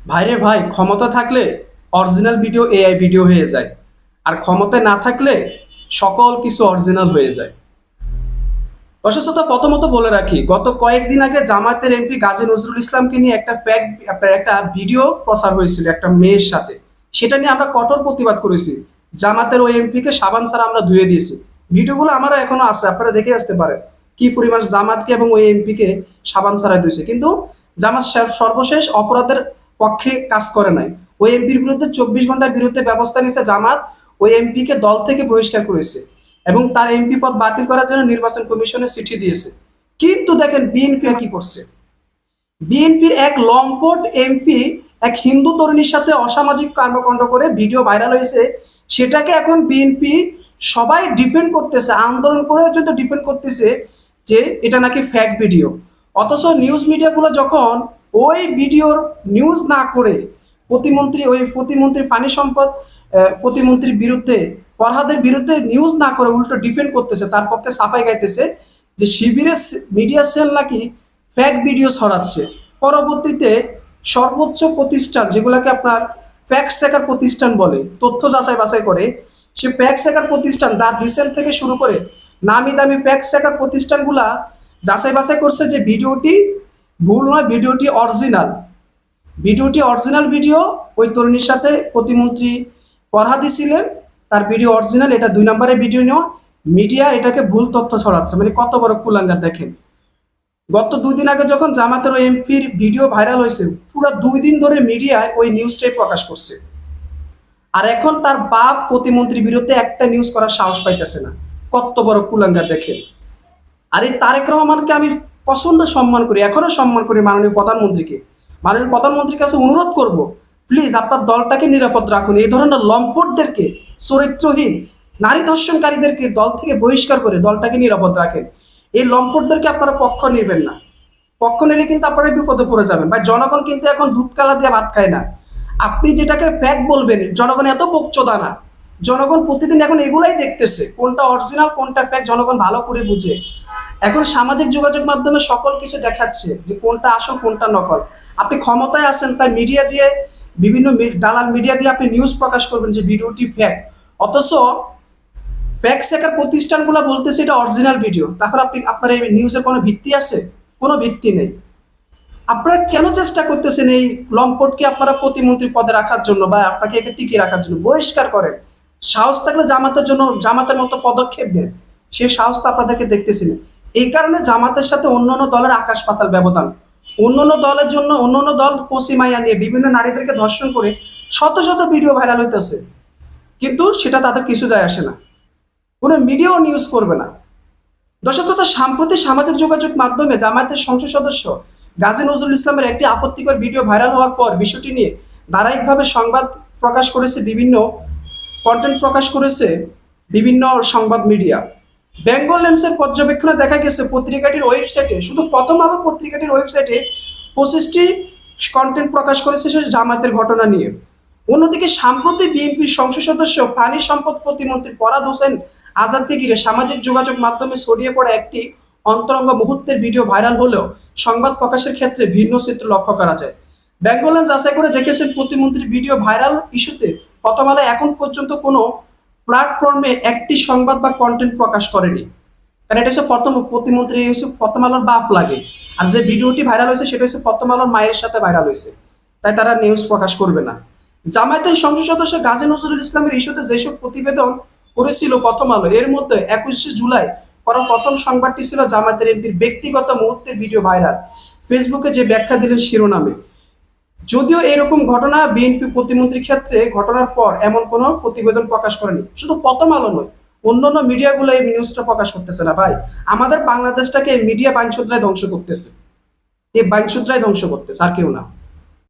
ভাইরে ভাই, ক্ষমতা থাকলে অরিজিনাল ভিডিও এআই ভিডিও হয়ে যায়, আর ক্ষমতায় না থাকলে সকল কিছু অরিজিনাল হয়ে যায়। অসুস্থ প্রথমত বলে রাখি, গত কয়েকদিন আগে জামায়াতের এমপি গাজী নজরুল ইসলামকে নিয়ে একটা ভিডিও প্রচার হয়েছিল একটা মেয়ের সাথে। সেটা নিয়ে আমরা কঠোর প্রতিবাদ করেছি। জামাতের ওই এমপিকে সাবান ছাড়া আমরা ধুয়ে দিয়েছি। ভিডিওগুলো আমারও এখনো আছে, আপনারা দেখে আসতে পারেন কি পরিমাণ জামাতকে এবং ওই এমপিকে সাবান ছাড়া ধুয়েছে। কিন্তু জামাত সর্বশেষ অপরাধের পক্ষে কাজ করে নাই। ওই এমপির বিরুদ্ধে 24 ঘন্টার বিরুদ্ধে ব্যবস্থা নিয়েছে জামাত। ওই এমপিকে দল থেকে বহিষ্কার করেছে এবং তার এমপি পদ বাতিল করার জন্য নির্বাচন কমিশনে চিঠি দিয়েছে। কিন্তু দেখেন বিএনপি কি করছে। বিএনপির এক লম্পট এমপি এক হিন্দু তরুণীর সাথে অসামাজিক কর্মকাণ্ড করে ভিডিও ভাইরাল হয়েছে। সেটাকে এখন বিএনপি সবাই ডিপেন্ড করতেছে, আন্দোলন করে যদি ডিপেন্ড করতেছে যে এটা নাকি ফেক ভিডিও। অথচ নিউজ মিডিয়াগুলো যখন ওই ভিডিওর নিউজ না করে প্রতিমন্ত্রী পানি সম্পদ প্রতিমন্ত্রীর বিরুদ্ধে, ফরহাদের বিরুদ্ধে নিউজ না করে উল্টো ডিফেন্ড করতেছে, তার পক্ষে সাফাই গাইতেছে যে শিবিরের মিডিয়া সেল নাকি ফ্যাক ভিডিও ছড়াচ্ছে। পরবর্তীতে সর্বোচ্চ প্রতিষ্ঠান, যেগুলোকে আপনার ফ্যাক্ট চেকার প্রতিষ্ঠান বলে, তথ্য যাচাই বাছাই করে, সে ফ্যাক্ট চেকার প্রতিষ্ঠান দা রিসেন্ট থেকে শুরু করে নামি দামি ফ্যাক্ট চেকার প্রতিষ্ঠানগুলা যাচাই বাছাই করছে যে ভিডিওটি ভুল নয়, ভিডিওটি অরিজিনাল ভিডিও। ওই তরুণীর সাথে প্রতিমন্ত্রী ফরহাদি ছিলেন, তার ভিডিও অরিজিনাল। এটা 2 নম্বরের ভিডিও নেওয়া, মিডিয়া এটাকে ভুল তথ্য ছড়াচ্ছে। মানে কত বড় কুলাঙ্গার দেখেন। গত 2 দিন আগে যখন জামাতের ওই এমপির ভিডিও ভাইরাল হয়েছে, পুরো 2 দিন ধরে মিডিয়ায় ওই নিউজটাই প্রকাশ করছে। আর এখন তার বাপ প্রতিমন্ত্রীর বিরুদ্ধে একটা নিউজ করার সাহস পাইতেছে না। কত বড় কুলাঙ্গার দেখেন। আর এই তারেক রহমানকে আমি প্রচন্ড সম্মান করি, এখনো সম্মান করি। মাননীয় প্রধানমন্ত্রীর কাছে অনুরোধ করব, প্লিজ আপনার দলটাকে নিরাপদ রাখুন। এই ধরনের লম্পটদেরকে, চরিত্রহীন নারী ধর্ষণকারীদেরকে দল থেকে বহিষ্কার করে দলটাকে নিরাপদ রাখেন। এই লম্পটদেরকে আপনারা পক্ষ নেবেন না। পক্ষ নিলে কিন্তু আপনারা বিপদে পড়ে যাবেন। ভাই, জনগণ কিন্তু এখন দুধ কালা দিয়ে ভাত খায় না। আপনি যেটাকে ফ্যাক বলবেন, জনগণ এত বকচোদা না। জনগণ প্রতিদিন এখন এগুলাই দেখতেছে, কোনটা অরিজিনাল কোনটা ফ্যাক জনগণ ভালো করে বুঝে। এখন সামাজিক যোগাযোগ মাধ্যমে সকল কিছু দেখাচ্ছে যে কোনটা আসল কোনটা নকল। আপনি ক্ষমতায় আছেন, তাই মিডিয়া দিয়ে, বিভিন্ন দালাল মিডিয়া দিয়ে আপনি নিউজ প্রকাশ করবেন যে ভিডিওটি ফ্যাক। অথচ ফ্যাক্ট চেকার প্রতিষ্ঠানগুলো বলতেছে এটা অরিজিনাল ভিডিও। তারপর আপনার এই নিউজের কোনো ভিত্তি আছে? কোনো ভিত্তি নেই। আপনারা কেন চেষ্টা করতেছেন এই লম্পটকে আপনারা প্রতিমন্ত্রী পদে রাখার জন্য বা আপনাকে একে টিকিয়ে রাখার জন্য? বহিষ্কার করেন। সাহস থাকলে জামাতের মতো পদক্ষেপ নেন। সে সাহস তো আপনাদেরকে দেখতেছি না। এই কারণে জামাতের সাথে অন্যান্য দলের আকাশ পাতাল ব্যবধান। অন্যান্য দল কচি মাইয়া নিয়ে বিভিন্ন নারীদেরকে ধর্ষণ করে শত শত ভিডিও ভাইরাল হইতেছে, কিন্তু সেটা তাদের কিছু যায় আসে না। কোনো মিডিয়াও নিউজ করবে না। দর্শক, সাম্প্রতিক সামাজিক যোগাযোগ মাধ্যমে জামায়াতের সংসদ সদস্য গাজী নজরুল ইসলামের একটি আপত্তিকর ভিডিও ভাইরাল হওয়ার পর বিষয়টি নিয়ে ধারাবাহিকভাবে সংবাদ প্রকাশ করেছে, কন্টেন্ট প্রকাশ করেছে বিভিন্ন সংবাদ মিডিয়া। বেঙ্গল লেন্সের পর্যবেক্ষণে দেখা গেছে পত্রিকাটির ওয়েবসাইটে, শুধু প্রথম আলো পত্রিকাটির ওয়েবসাইটে 25টি কন্টেন্ট প্রকাশ করেছে সে জামায়াতের ঘটনা নিয়ে। অন্যদিকে সাম্প্রতিক বিএনপির সংসদ সদস্য পানি সম্পদ প্রতিমন্ত্রী ফরহাদ হোসেন আজাদকে ঘিরে সামাজিক যোগাযোগ মাধ্যমে ছড়িয়ে পড়া একটি অন্তরঙ্গ মুহূর্তের ভিডিও ভাইরাল হলেও সংবাদ প্রকাশের ক্ষেত্রে ভিন্ন চিত্র লক্ষ্য করা যায়। বেঙ্গল লেন্স যাচাই করে দেখেছেন প্রতিমন্ত্রীর ভিডিও ভাইরাল ইস্যুতে প্রথম আলো এখন পর্যন্ত কোনো প্ল্যাটফর্মে একটি সংবাদ বা কন্টেন্ট প্রকাশ করেনি। কারণ এটা হচ্ছে প্রতিমন্ত্রী হচ্ছে প্রথম আলোর বাপ লাগে, আর যে ভিডিওটি ভাইরাল হয়েছে সেটা হচ্ছে প্রথম আলোর মায়ের সাথে ভাইরাল হয়েছে, তাই তারা নিউজ প্রকাশ করবে না। জামায়াতের সংসদ সদস্য গাজী নজরুল ইসলামের ইস্যুতে যেসব প্রতিবেদন করেছিল প্রথম আলো, এর মধ্যে 21শে জুলাই করা প্রথম সংবাদটি ছিল জামায়াতের এমপির ব্যক্তিগত মুহূর্তের ভিডিও ভাইরাল, ফেসবুকে যে ব্যাখ্যা দিলেন শিরোনামে। যদিও এরকম ঘটনা বিএনপি প্রতিমন্ত্রীর ক্ষেত্রে ঘটনার পর এমন কোনো প্রতিবেদন প্রকাশ করেনি। শুধু প্রথম আলো নয়, অন্যান্য মিডিয়াগুলো এই নিউজটা প্রকাশ করতেছে না। ভাই, আমাদের বাংলাদেশটাকে মিডিয়া বাইনসুদ্রায় ধ্বংস করতেছে, আর কেউ না।